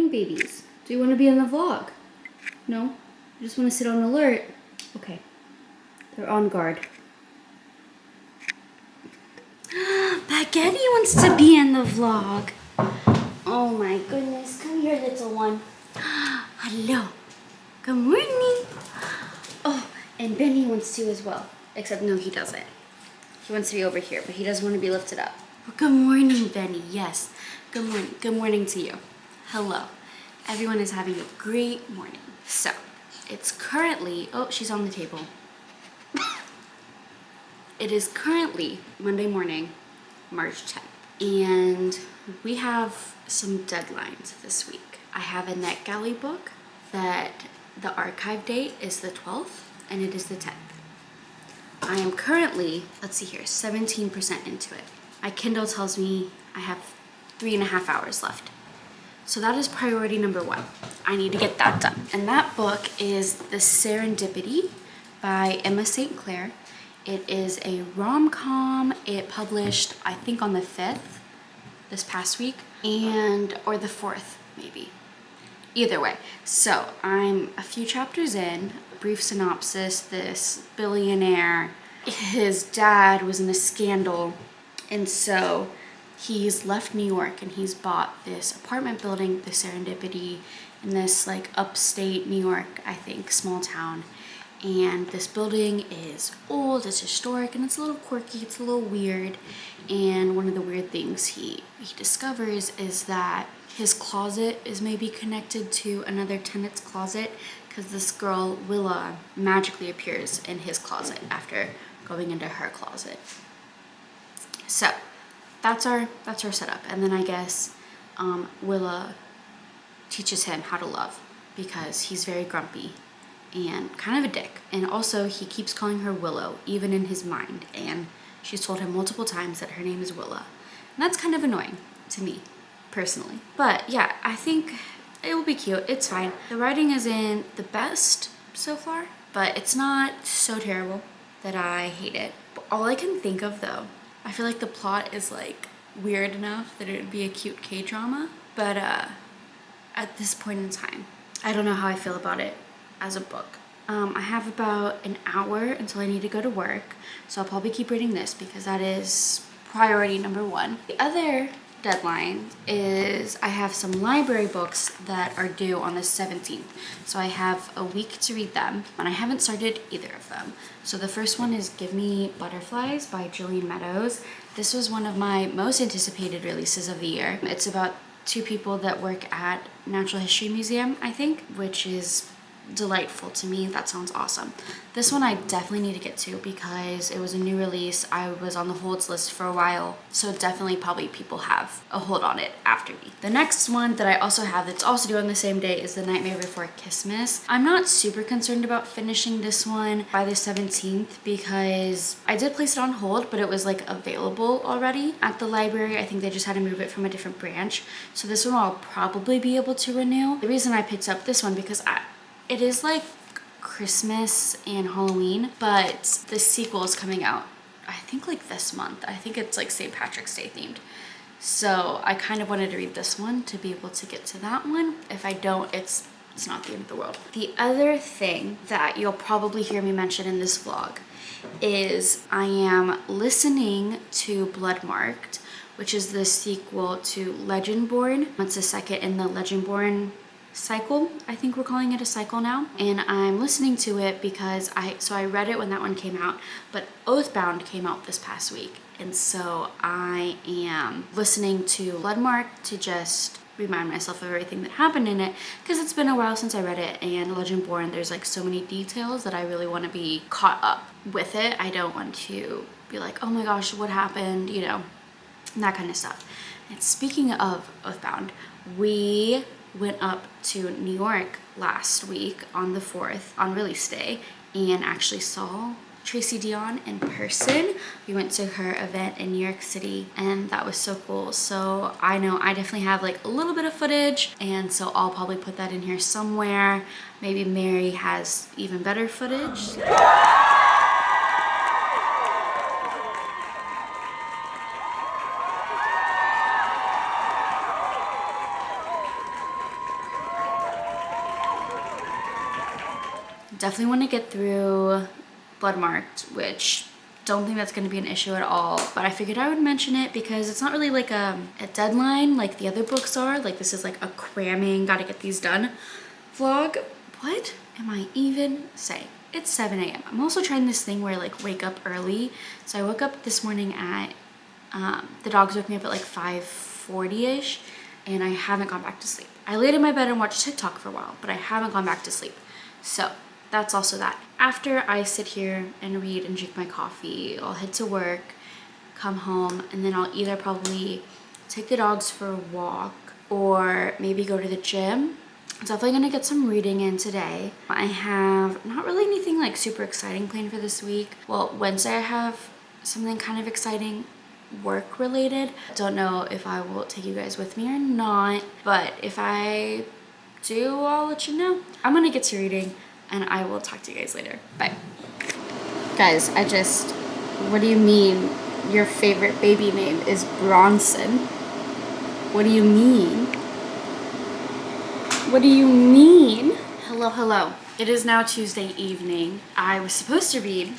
morning, babies. Do you want to be in the vlog? No? You just want to sit on alert? Okay. They're on guard. Spaghetti wants to be in the vlog. Oh my goodness. Come here, little one. Hello. Good morning. Oh, and Benny wants to as well. Except no, he doesn't. He wants to be over here, but he doesn't want to be lifted up. Well, good morning, Benny. Yes. Good morning. Good morning to you. Hello. Everyone is having a great morning. So, it's currently... Oh, she's on the table. It is currently Monday morning, March 10th. And we have some deadlines this week. I have a NetGalley book that the archive date is the 12th, and it is the 10th. I am currently, let's see here, 17% into it. My Kindle tells me I have 3.5 hours left. So that is priority number 1. I need to get that done. And that book is The Serendipity by Emma St. Clair. It is a rom-com. It published, I think, on the 5th this past week, or the 4th, maybe. Either way. So I'm a few chapters in. Brief synopsis: this billionaire, his dad was in a scandal, and so he's left New York and he's bought this apartment building, the Serendipity, in this like upstate New York, I think, small town. And this building is old, it's historic, and it's a little quirky, it's a little weird. And one of the weird things he discovers is that his closet is maybe connected to another tenant's closet, because this girl, Willa, magically appears in his closet after going into her closet. So that's our setup. And then I guess Willa teaches him how to love, because he's very grumpy and kind of a dick. And also he keeps calling her Willow, even in his mind. And she's told him multiple times that her name is Willa. And that's kind of annoying to me, personally. But yeah, I think it will be cute. It's fine. The writing isn't the best so far, but it's not so terrible that I hate it. But all I can think of, though, I feel like the plot is like weird enough that it would be a cute K-drama. But at this point in time, I don't know how I feel about it as a book. I have about an hour until I need to go to work, so I'll probably keep reading this because that is priority number 1. The other deadline is I have some library books that are due on the 17th. So I have a week to read them, and I haven't started either of them. So the first one is Give Me Butterflies by Jillian Meadows. This was one of my most anticipated releases of the year. It's about 2 people that work at Natural History Museum, I think, which is delightful to me. That sounds awesome. This one I definitely need to get to because it was a new release. I was on the holds list for a while, so definitely probably people have a hold on it after me. The next one that I also have that's also due on the same day is The Nightmare Before Christmas. I'm not super concerned about finishing this one by the 17th because I did place it on hold, but it was like available already at the library. I think they just had to move it from a different branch. So this one I'll probably be able to renew. The reason I picked up this one because it is like Christmas and Halloween, but the sequel is coming out, I think like this month. I think it's like St. Patrick's Day themed. So I kind of wanted to read this one to be able to get to that one. If I don't, it's not the end of the world. The other thing that you'll probably hear me mention in this vlog is I am listening to Bloodmarked, which is the sequel to Legendborn. It's the second in the Legendborn cycle. I think we're calling it a cycle now. And I'm listening to it because I read it when that one came out, but Oathbound came out this past week. And so I am listening to Bloodmarked to just remind myself of everything that happened in it, because it's been a while since I read it, and Legendborn, there's like so many details that I really want to be caught up with it. I don't want to be like, oh my gosh, what happened, you know, that kind of stuff. And speaking of Oathbound, we went up to New York last week on the 4th on release day and actually saw Tracy Dion in person. We went to her event in New York City and that was so cool. So I know I definitely have like a little bit of footage, and so I'll probably put that in here somewhere. Maybe Mary has even better footage. Definitely want to get through Blood Marked, which don't think that's going to be an issue at all, but I figured I would mention it because it's not really like a deadline like the other books are. Like this is like a cramming, gotta get these done vlog. What am I even saying? It's 7 a.m. I'm also trying this thing where I like wake up early. So I woke up this morning at, the dogs woke me up at like 5:40ish, and I haven't gone back to sleep. I laid in my bed and watched TikTok for a while, but I haven't gone back to sleep. So that's also that. After I sit here and read and drink my coffee, I'll head to work, come home, and then I'll either probably take the dogs for a walk or maybe go to the gym. I'm definitely gonna get some reading in today. I have not really anything like super exciting planned for this week. Well, Wednesday I have something kind of exciting work related. Don't know if I will take you guys with me or not, but if I do, I'll let you know. I'm gonna get to reading and I will talk to you guys later. Bye. Guys, what do you mean your favorite baby name is Bronson? What do you mean? What do you mean? Hello, hello. It is now Tuesday evening. I was supposed to read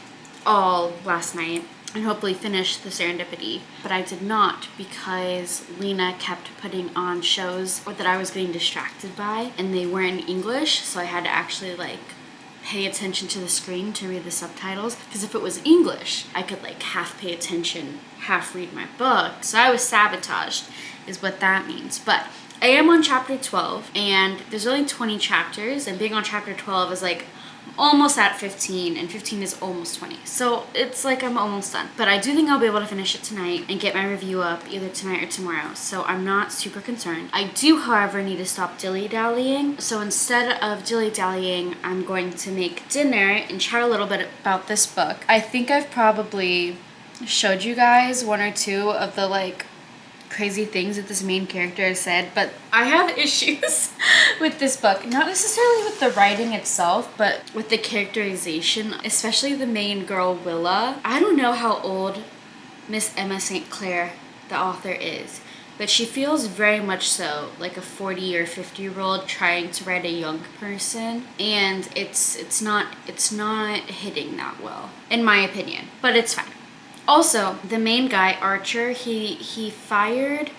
all last night and hopefully finish the Serendipity, but I did not because Lena kept putting on shows that I was getting distracted by, and they weren't in English, so I had to actually like pay attention to the screen to read the subtitles, because if it was English, I could like half pay attention, half read my book. So I was sabotaged, is what that means. But I am on chapter 12, and there's only 20 chapters, and being on chapter 12 is like almost at 15, and 15 is almost 20. So it's like I'm almost done. But I do think I'll be able to finish it tonight and get my review up either tonight or tomorrow. So I'm not super concerned. I do, however, need to stop dilly-dallying. So instead of dilly-dallying, I'm going to make dinner and chat a little bit about this book. I think I've probably showed you guys one or two of the like crazy things that this main character has said, but I have issues with this book. Not necessarily with the writing itself, but with the characterization, especially the main girl, Willa. I don't know how old Miss Emma St. Clair, the author, is, but she feels very much so like a 40 or 50-year-old trying to write a young person, and it's not hitting that well, in my opinion, but it's fine. Also, the main guy, Archer, he fired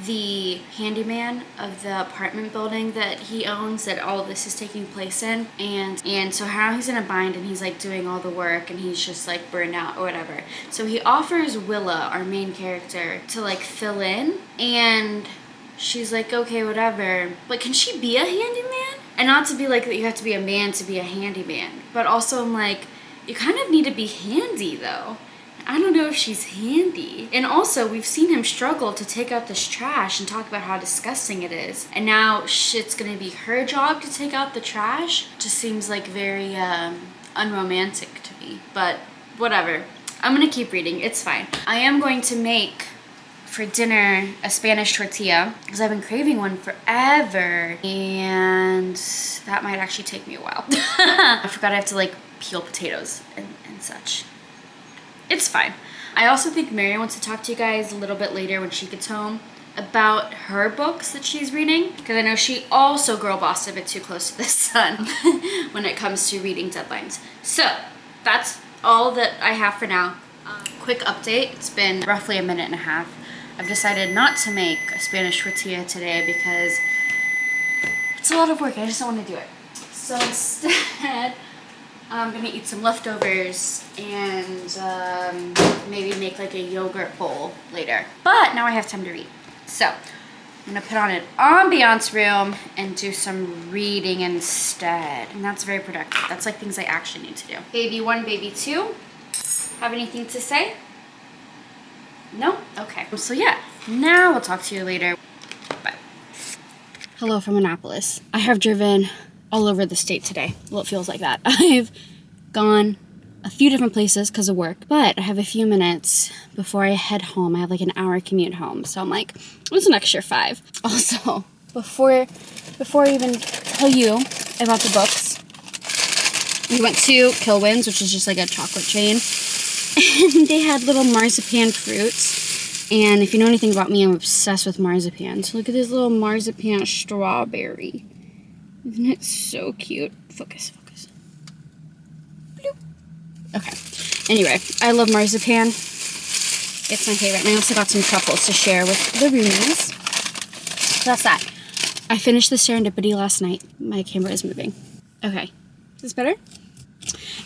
the handyman of the apartment building that he owns, that all of this is taking place in, and so now he's in a bind and he's like doing all the work and he's just like burned out or whatever. So he offers Willa, our main character, to like fill in, and she's like, okay, whatever. But can she be a handyman? And not to be like that you have to be a man to be a handyman, but also I'm like, you kind of need to be handy though. I don't know if she's handy. And also, we've seen him struggle to take out this trash and talk about how disgusting it is. And now it's gonna be her job to take out the trash. Just seems like very unromantic to me, but whatever. I'm gonna keep reading, it's fine. I am going to make for dinner a Spanish tortilla because I've been craving one forever, and that might actually take me a while. I forgot I have to like peel potatoes and such. It's fine. I also think Mary wants to talk to you guys a little bit later when she gets home about her books that she's reading, because I know she also girl bossed a bit too close to the sun when it comes to reading deadlines. So that's all that I have for now. Quick update, it's been roughly a minute and a half. I've decided not to make a Spanish tortilla today because it's a lot of work. I just don't want to do it. So instead, I'm gonna eat some leftovers and maybe make like a yogurt bowl later. But now I have time to read. So I'm gonna put on an ambiance room and do some reading instead. And that's very productive. That's like things I actually need to do. Baby one, baby two. Have anything to say? No? Okay. So yeah, now we'll talk to you later. Bye. Hello from Annapolis. I have driven all over the state today. Well, it feels like that. I've gone a few different places because of work, but I have a few minutes before I head home. I have like an hour commute home, so I'm like, what's an extra 5? Also, before I even tell you about the books, we went to Kilwins, which is just like a chocolate chain, and they had little marzipan fruits. And if you know anything about me, I'm obsessed with marzipan. So look at this little marzipan strawberry. Isn't it so cute? Focus, focus. Okay. Anyway, I love marzipan. It's my favorite. And I also got some truffles to share with the roomies. So that's that. I finished the Serendipity last night. My camera is moving. Okay. Is this better?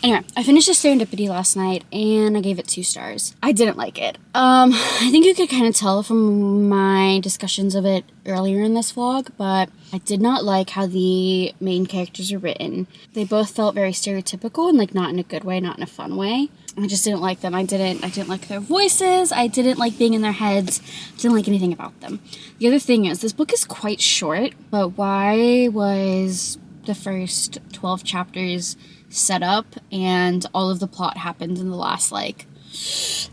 Anyway, I finished the Serendipity last night and I gave it 2 stars. I didn't like it. I think you could kind of tell from my discussions of it earlier in this vlog, but I did not like how the main characters are written. They both felt very stereotypical and like not in a good way, not in a fun way. I just didn't like them. I didn't like their voices. I didn't like being in their heads. I didn't like anything about them. The other thing is, this book is quite short, but why was the first 12 chapters set up and all of the plot happened in the last like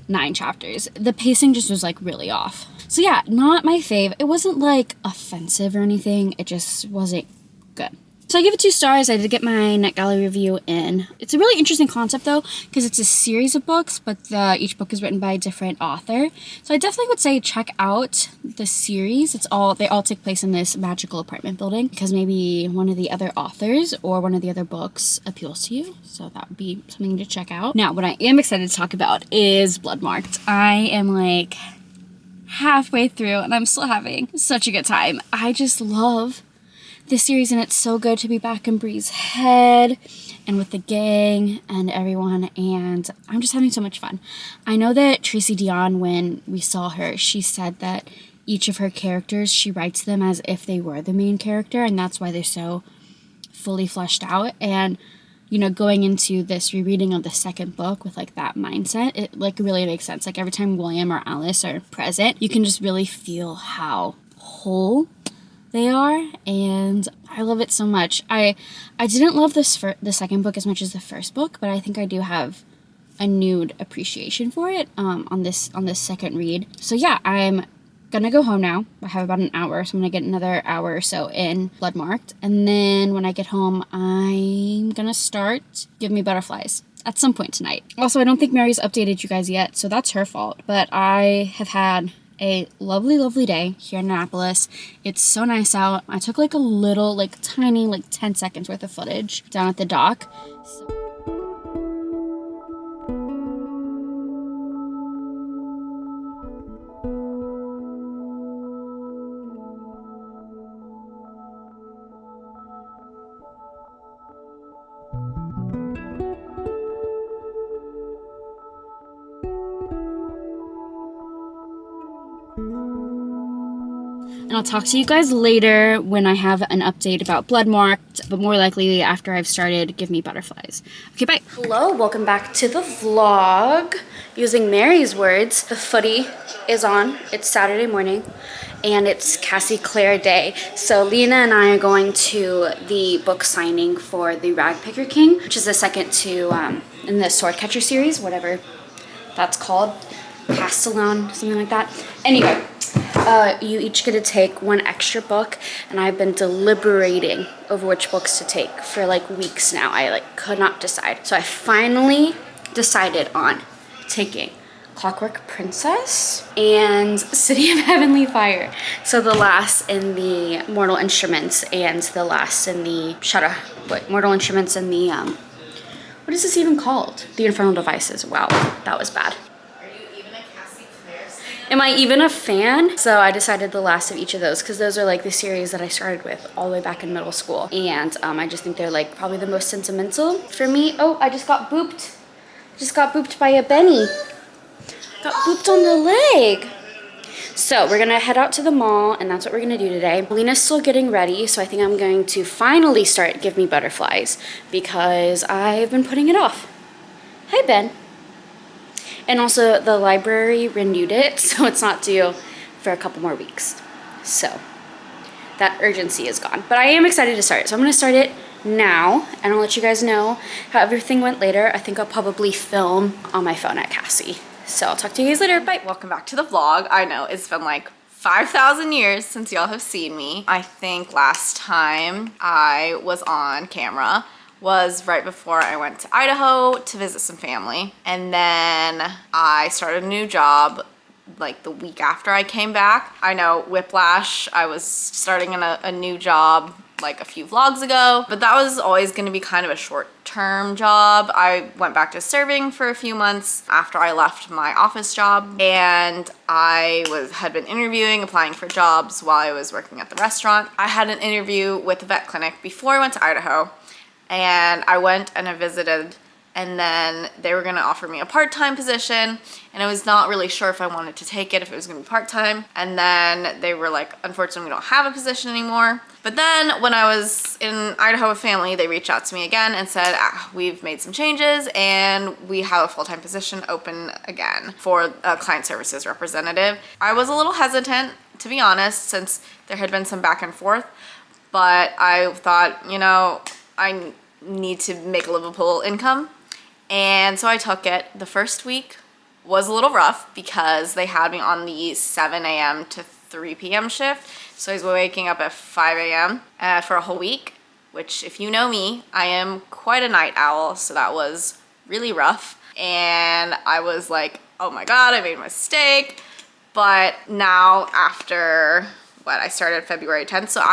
9 chapters? The pacing just was like really off. So yeah, not my fave. It wasn't like offensive or anything. It just wasn't good. So I give it 2 stars. I did get my NetGalley review in. It's a really interesting concept though, because it's a series of books, but each book is written by a different author. So I definitely would say check out the series. They all take place in this magical apartment building, because maybe one of the other authors or one of the other books appeals to you. So that would be something to check out. Now, what I am excited to talk about is Bloodmarked. I am like halfway through and I'm still having such a good time. I just love this series, and it's so good to be back in Bree's head and with the gang and everyone, and I'm just having so much fun. I know that Tracy Dion, when we saw her, she said that each of her characters, she writes them as if they were the main character, and that's why they're so fully fleshed out. And you know, going into this rereading of the second book with like that mindset, it like really makes sense. Like every time William or Alice are present, you can just really feel how whole they are, and I love it so much. I didn't love the second book as much as the first book, but I think I do have a new appreciation for it on this second read. So yeah, I'm gonna go home now. I have about an hour, so I'm gonna get another hour or so in Bloodmarked, and then when I get home, I'm gonna start Give Me Butterflies at some point tonight. Also, I don't think Mary's updated you guys yet, so that's her fault, but I have had a lovely, lovely day here in Annapolis. It's so nice out. I took like a little, like tiny, like 10 seconds worth of footage down at the dock. And I'll talk to you guys later when I have an update about Bloodmarked, but more likely after I've started Give Me Butterflies. Okay, bye. Hello, welcome back to the vlog. Using Mary's words, the footy is on. It's Saturday morning, and it's Cassie Clare Day. So Lena and I are going to the book signing for The Ragpicker King, which is the second to in the Swordcatcher series, whatever that's called. Castellan, something like that. Anyway, you each get to take one extra book, and I've been deliberating over which books to take for like weeks now. I like could not decide. So I finally decided on taking Clockwork Princess and City of Heavenly Fire. So the last in the Mortal Instruments and the last in the Mortal Instruments and the what is this even called? The Infernal Devices. Wow, that was bad. Am I even a fan? So I decided the last of each of those, because those are like the series that I started with all the way back in middle school. And I just think they're like probably the most sentimental for me. Oh, I just got booped. Just got booped by a Benny. Got booped on the leg. So we're gonna head out to the mall, and that's what we're gonna do today. Lena's still getting ready, so I think I'm going to finally start Give Me Butterflies, because I've been putting it off. Hi, Ben. And also the library renewed it, so it's not due for a couple more weeks. So that urgency is gone. But I am excited to start it. So I'm gonna start it now, and I'll let you guys know how everything went later. I think I'll probably film on my phone at Cassie. So I'll talk to you guys later, bye. Welcome back to the vlog. I know it's been like 5,000 years since y'all have seen me. I think last time I was on camera was right before I went to Idaho to visit some family. And then I started a new job like the week after I came back. I know, whiplash. I was starting in a new job like a few vlogs ago, but that was always going to be kind of a short-term job. I went back to serving for a few months after I left my office job, and I had been interviewing, applying for jobs while I was working at the restaurant. I had an interview with the vet clinic before I went to Idaho, and I went and I visited, and then they were gonna offer me a part-time position, and I was not really sure if I wanted to take it, if it was gonna be part-time. And then they were like, unfortunately, we don't have a position anymore. But then when I was in Idaho with family, they reached out to me again and said, we've made some changes and we have a full-time position open again for a client services representative. I was a little hesitant, to be honest, since there had been some back and forth, but I thought, you know, I need to make a livable income. And so I took it. The first week was a little rough because they had me on the 7 a.m. to 3 p.m. shift. So I was waking up at 5 a.m. For a whole week, which if you know me, I am quite a night owl. So that was really rough. And I was like, oh my God, I made a mistake. But now after, I started February 10th. So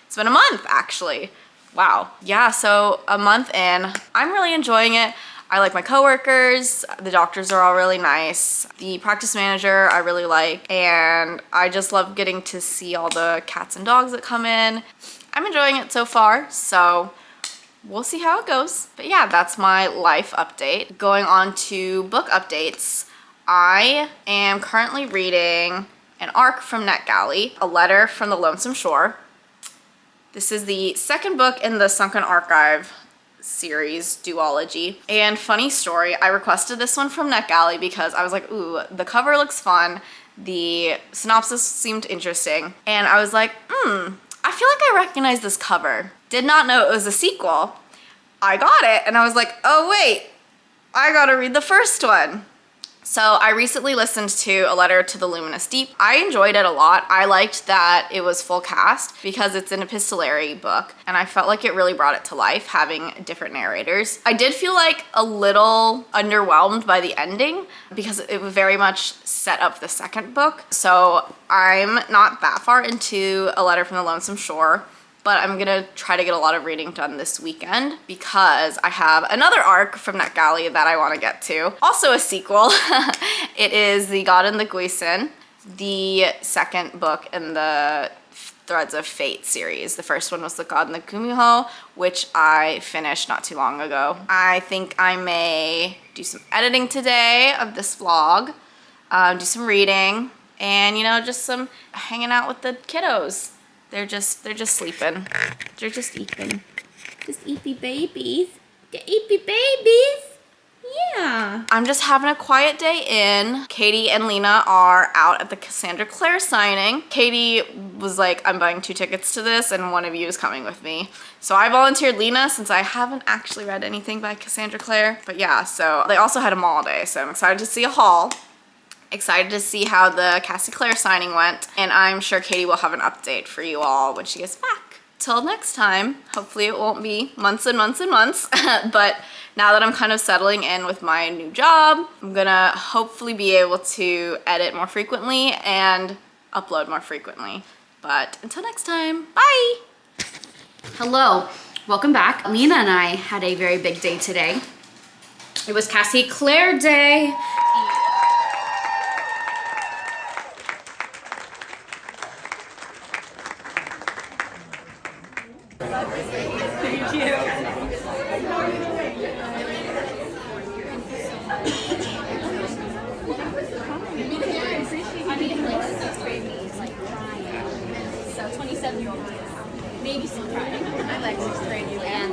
it's been a month actually. Wow. Yeah, so a month in, I'm really enjoying it. I like my coworkers, the doctors are all really nice, the practice manager I really like, and I just love getting to see all the cats and dogs that come in. I'm enjoying it so far, so we'll see how it goes. But yeah, that's my life update. Going on to book updates, I am currently reading an arc from NetGalley, A Letter from the Lonesome Shore. This is the second book in the Sunken Archive series duology. And funny story, I requested this one from NetGalley because I was like, ooh, the cover looks fun. The synopsis seemed interesting. And I was like, I feel like I recognize this cover. Did not know it was a sequel. I got it and I was like, oh wait, I gotta read the first one. So I recently listened to A Letter to the Luminous Deep. I enjoyed it a lot. I liked that it was full cast because it's an epistolary book, and I felt like it really brought it to life having different narrators. I did feel like a little underwhelmed by the ending because it very much set up the second book. So I'm not that far into A Letter from the Lonesome Shore, but I'm gonna try to get a lot of reading done this weekend because I have another arc from NetGalley that I wanna get to. Also a sequel. It is The God and the Guisin, the second book in the Threads of Fate series. The first one was The God and the Kumiho, which I finished not too long ago. I think I may do some editing today of this vlog, do some reading, and you know, just some hanging out with the kiddos. They're just sleeping. They're just eating. Just eepy babies. The eepy babies. Yeah. I'm just having a quiet day in. Katie and Lena are out at the Cassandra Clare signing. Katie was like, I'm buying 2 tickets to this and one of you is coming with me. So I volunteered Lena since I haven't actually read anything by Cassandra Clare. But yeah, so they also had a mall day, so I'm excited to see a haul. Excited to see how the Cassie Clare signing went, and I'm sure Katie will have an update for you all when she gets back. Till next time, hopefully it won't be months and months and months, but now that I'm kind of settling in with my new job, I'm gonna hopefully be able to edit more frequently and upload more frequently. But until next time, bye! Hello, welcome back. Lena and I had a very big day today. It was Cassie Clare Day.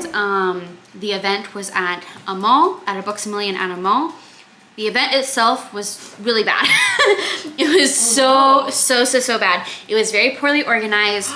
And the event was at a mall, at a Books A Million at a mall. The event itself was really bad. It was so bad. It was very poorly organized.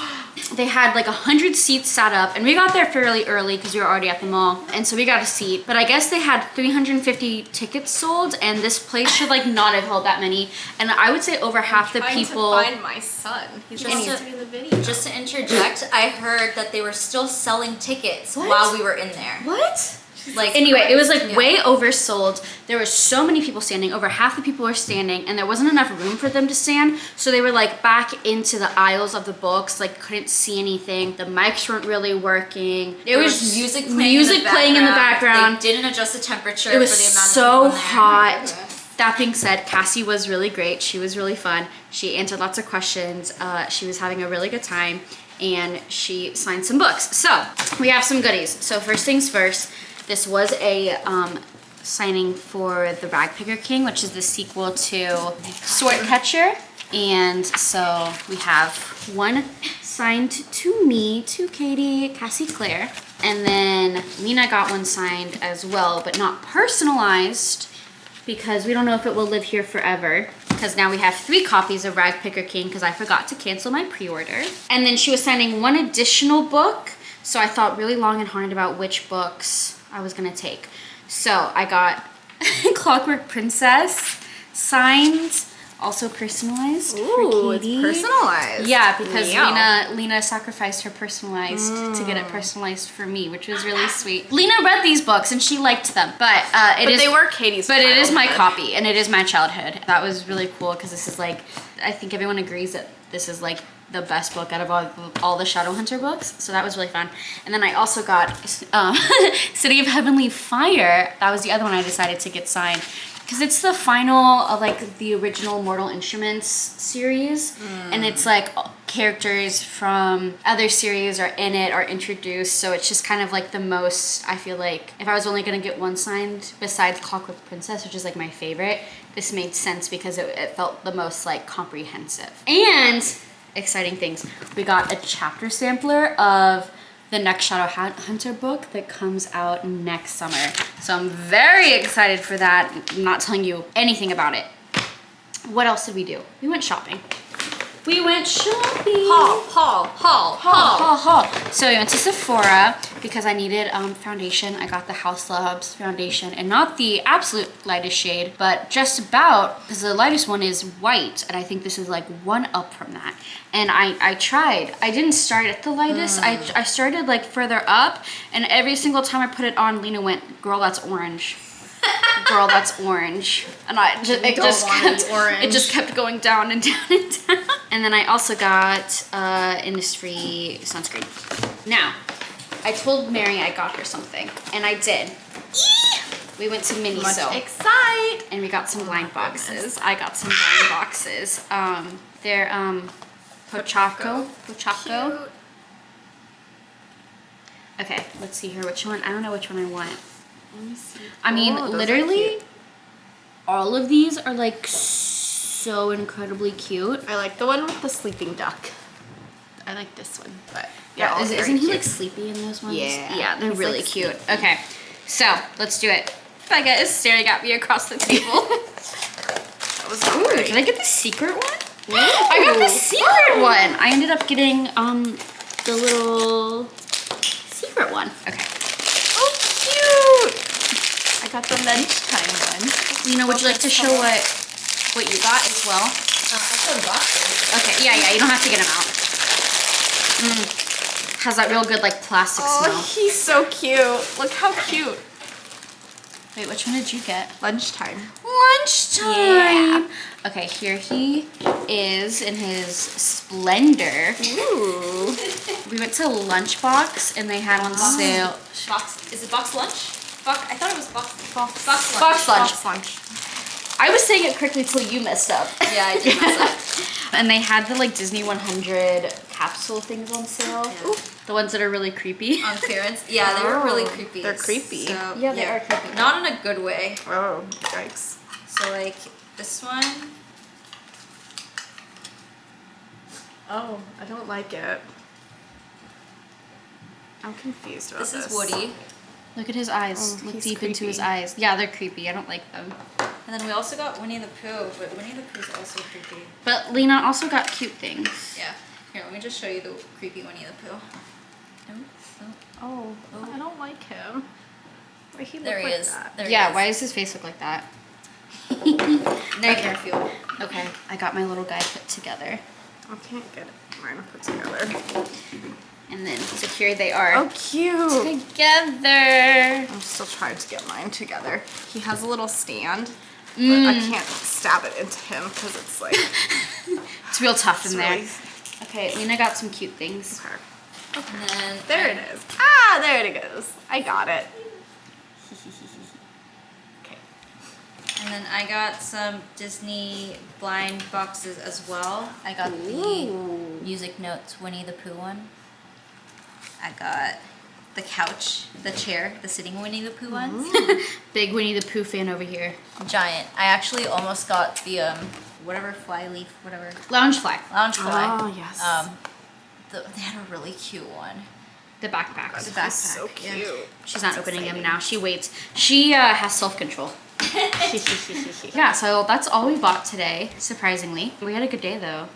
They had like 100 seats set up, and we got there fairly early because we were already at the mall, and so we got a seat. But I guess they had 350 tickets sold, and this place should like not have held that many. And I would say over half the people. I'm trying to find my son. He's listening to the video. Just to interject, I heard that they were still selling tickets while we were in there. What? Like anyway, it was like way oversold. There were so many people standing. Over half the people were standing, and there wasn't enough room for them to stand. So they were like back into the aisles of the books. Like couldn't see anything. The mics weren't really working. There was music playing in the background. They didn't adjust the temperature. It was for the amount so of people hot. That being said, Cassie was really great. She was really fun. She answered lots of questions. She was having a really good time, and she signed some books. So we have some goodies. So first things first, this was a signing for The Rag Picker King, which is the sequel to Sword Catcher. And so we have one signed to me, to Katie, Cassie, Claire. And then Lena got one signed as well, but not personalized, because we don't know if it will live here forever, because now we have 3 copies of Rag Picker King because I forgot to cancel my pre-order. And then she was signing one additional book, so I thought really long and hard about which books I was gonna take. So I got Clockwork Princess signed, also personalized for Katie. It's personalized. Yeah, because Lena sacrificed her personalized to get it personalized for me, which was really sweet. Lena read these books and she liked them, but they were Katie's. But it is my copy and it is my childhood. That was really cool because this is like, I think everyone agrees that this is like the best book out of all the Shadowhunter books, so that was really fun. And then I also got City of Heavenly Fire. That was the other one I decided to get signed, because it's the final of like the original Mortal Instruments series, and it's like characters from other series are in it, are introduced, so it's just kind of like the most, I feel like if I was only gonna get one signed besides Clockwork Princess, which is like my favorite, this made sense because it felt the most like comprehensive. And exciting things, we got a chapter sampler of the next Shadowhunter book that comes out next summer. So I'm very excited for that. I'm not telling you anything about it. What else did we do? We went shopping. We went shopping. Haul. So we went to Sephora because I needed foundation. I got the House Labs foundation, and not the absolute lightest shade, but just about, because the lightest one is white, and I think this is like one up from that. And I tried. I didn't start at the lightest. I started like further up, and every single time I put it on, Lena went, "Girl, that's orange." Girl, that's orange. And it just kept going down and down and down. And then I also got Innisfree sunscreen. Now, I told Mary I got her something, and I did. We went to Miniso. Excite! And we got some blind boxes. I got some blind boxes. They're Pochaco. Cute. Okay, let's see here. Which one? I don't know which one I want. Let me see. I mean, those are literally, cute. all of these are like so incredibly cute. I like the one with the sleeping duck. I like this one, but Yeah, isn't he like sleepy in those ones? Yeah. They're He's, really like, cute. sleepy. Okay, so let's do it. Becca is staring at me across the table. That was Ooh, great. did I get the secret one? I got the secret one. I ended up getting the little secret one. Okay. Oh, cute! I got the lunchtime one. Lena, would you like to show what you got as well? I got boxes. Okay, yeah, you don't have to get them out. Has that real good like plastic smell. Oh, he's so cute. Look how cute. Wait, which one did you get? Lunchtime. Lunchtime! Okay, here he is in his splendor. Ooh. We went to Lunchbox and they had on sale. Box. Is it box lunch? I thought it was box lunch. Box lunch. Box lunch. I was saying it correctly till you messed up. Yeah, I did mess up. And they had the like Disney 100 capsule things on sale. Yeah. The ones that are really creepy. On clearance? Yeah, they were really creepy. They're creepy. So, Yeah, they are creepy. Not in a good way. Oh, yikes. So like this one. Oh, I don't like it. I'm confused about This this. is Woody. Look at his eyes. Oh, Look he's deep into his creepy. eyes. Yeah, they're creepy. I don't like them. And then we also got Winnie the Pooh, but Winnie the Pooh's also creepy. But Lena also got cute things. Yeah. Here, let me just show you the creepy Winnie the Pooh. Oh, I don't like him. Why he There look he like is. that? There he Yeah, is. why does his face look like that? There you go. Okay, I got my little guy put together. I can't get mine put together. And then secure they are Oh, cute. together. I'm still trying to get mine together. He has a little stand, but I can't stab it into him because it's like... It's real tough in there. Really... Okay, Lena got some cute things. Okay. And then There it is. Ah, there it goes. I got it. Okay. And then I got some Disney blind boxes as well. I got Ooh. the Music Notes Winnie the Pooh one. I got the couch, the chair, the sitting Winnie the Pooh ones. Big Winnie the Pooh fan over here. Giant. I actually almost got the whatever fly leaf, whatever Lounge fly. lounge fly. Oh, yes. They had a really cute one. The backpacks. The backpack. So cute. Yeah. She's not opening them now. She waits. She has self-control. Yeah, so that's all we bought today, surprisingly. We had a good day though.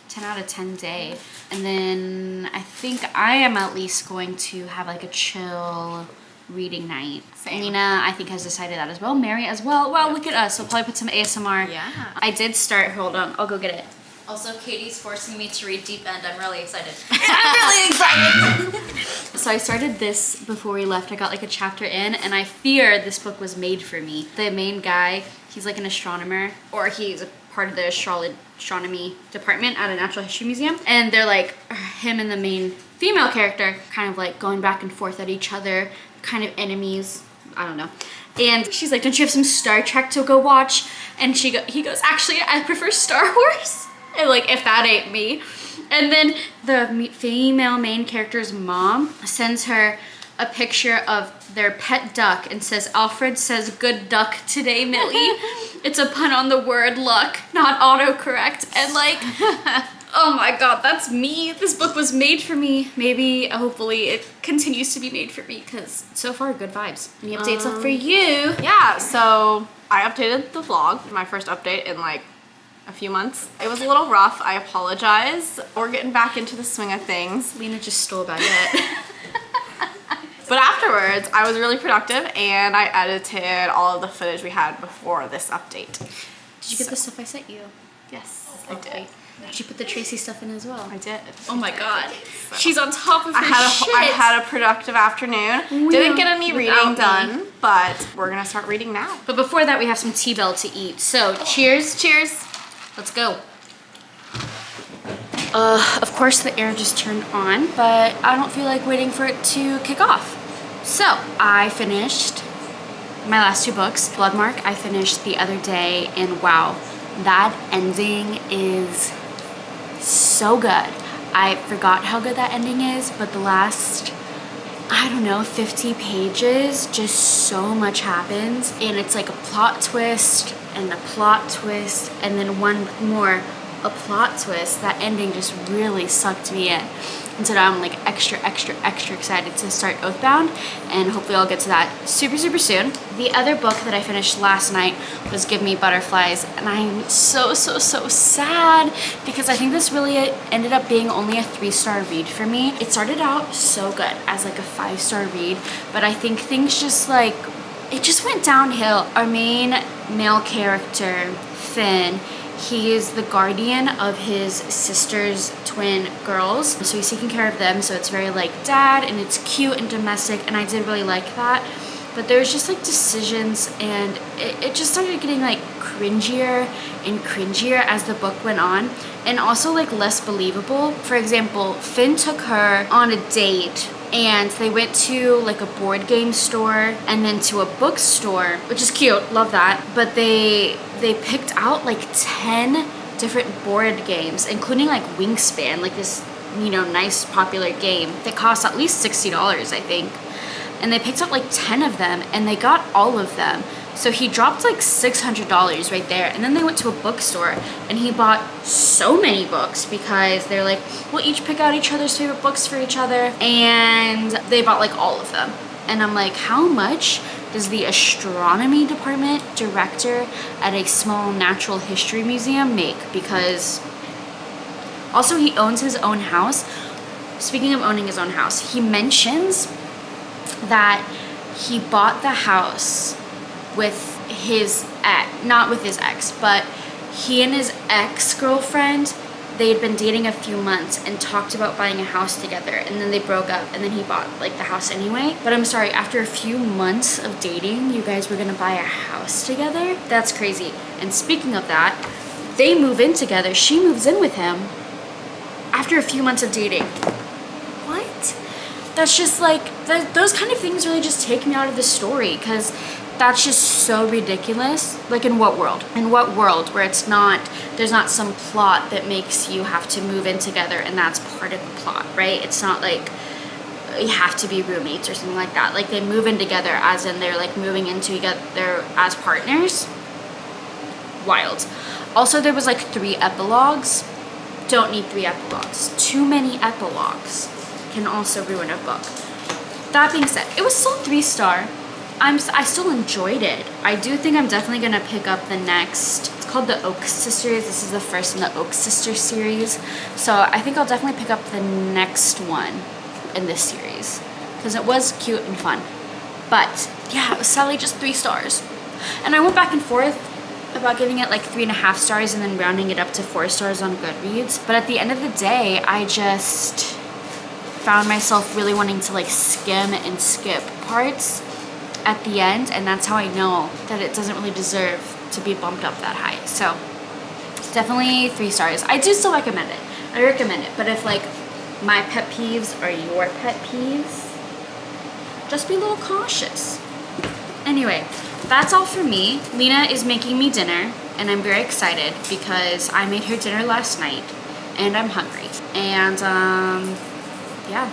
10 out of 10 day. And then I think I am at least going to have like a chill reading night. Same. Lena, I think, has decided that as well. Mary as well. Wow, look at us. We'll probably put some ASMR. Yeah. I did start, hold on, I'll go get it. Also, Katie's forcing me to read Deep End. I'm really excited. I'm really excited. So I started this before we left. I got like a chapter in, and I fear this book was made for me. The main guy, he's like an astronomer, or he's a part of the astronomy department at a natural history museum. And they're like, him and the main female character kind of like going back and forth at each other, kind of enemies. I don't know. And she's like, don't you have some Star Trek to go watch? And he goes, actually, I prefer Star Wars. And like, if that ain't me. And then the female main character's mom sends her a picture of their pet duck and says, Alfred says good duck today, Millie. It's a pun on the word luck, not autocorrect. And like, oh my God, that's me. This book was made for me. Maybe, hopefully it continues to be made for me because so far, good vibes. Any updates up for you? Yeah, so I updated the vlog, my first update in like a few months. It was a little rough, I apologize. We're getting back into the swing of things. Lena just stole baguette. But afterwards, I was really productive and I edited all of the footage we had before this update. Did you get the stuff I sent you? Yes, I did. Did you put the Tracy stuff in as well? I did. Oh my God. She's on top of her I had a productive afternoon. Didn't get any reading Without me. done, but we're gonna start reading now. But before that, we have some T-Bell to eat. So cheers. Cheers. Let's go. Of course the air just turned on, but I don't feel like waiting for it to kick off. So I finished my last two books. Bloodmark I finished the other day, and wow, that ending is so good. I forgot how good that ending is, but the last, I don't know, 50 pages, just so much happens, and it's like a plot twist and a plot twist and then one more, a plot twist. That ending just really sucked me in. And so now I'm like extra excited to start Oathbound, and hopefully I'll get to that super soon. The other book that I finished last night was Give Me Butterflies, and I'm so sad because I think this really ended up being only a 3-star read for me. It started out so good as like a 5-star read, but I think things just like, it just went downhill. Our main male character, Finn, he is the guardian of his sister's twin girls. So he's taking care of them. So it's very like dad, and it's cute and domestic. And I did really like that. But there was just like decisions, and it just started getting like cringier and cringier as the book went on. And also like less believable. For example, Finn took her on a date, and they went to like a board game store and then to a bookstore, which is cute, love that. But they picked out like 10 different board games, including like Wingspan, like this, you know, nice popular game that costs at least $60, I think. And they picked out like 10 of them, and they got all of them. So he dropped like $600 right there. And then they went to a bookstore, and he bought so many books because they're like, we'll each pick out each other's favorite books for each other. And they bought like all of them. And I'm like, how much does the astronomy department director at a small natural history museum make? Because also he owns his own house. Speaking of owning his own house, he mentions that he bought the house with his ex, not with his ex, but he and his ex-girlfriend they had been dating a few months and talked about buying a house together, and then they broke up, and then he bought like the house anyway. But I'm sorry, after a few months of dating, you guys were gonna buy a house together? That's crazy. And speaking of that, they move in together. She moves in with him after a few months of dating. What? That's just like, those kind of things really just take me out of the story, because that's just so ridiculous. Like, in what world? In what world where it's not, there's not some plot that makes you have to move in together and that's part of the plot, right? It's not like you have to be roommates or something like that. Like, they move in together as in they're like moving in together as partners. Wild. Also, there was like 3 epilogues. Don't need 3 epilogues. Too many epilogues can also ruin a book. That being said, it was still 3-star. I still enjoyed it. I do think I'm definitely gonna pick up the next, it's called the Oak Sisters. This is the first in the Oak Sisters series. So I think I'll definitely pick up the next one in this series, because it was cute and fun. But yeah, it was sadly just 3 stars. And I went back and forth about giving it like 3.5 stars and then rounding it up to 4 stars on Goodreads. But at the end of the day, I just found myself really wanting to like skim and skip parts at the end, and that's how I know that it doesn't really deserve to be bumped up that high. So definitely 3 stars. I do still recommend it. I recommend it. But if like my pet peeves are your pet peeves, just be a little cautious. Anyway, that's all for me. Lena is making me dinner, and I'm very excited because I made her dinner last night and I'm hungry. And yeah,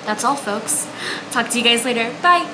that's all, folks. Talk to you guys later. Bye.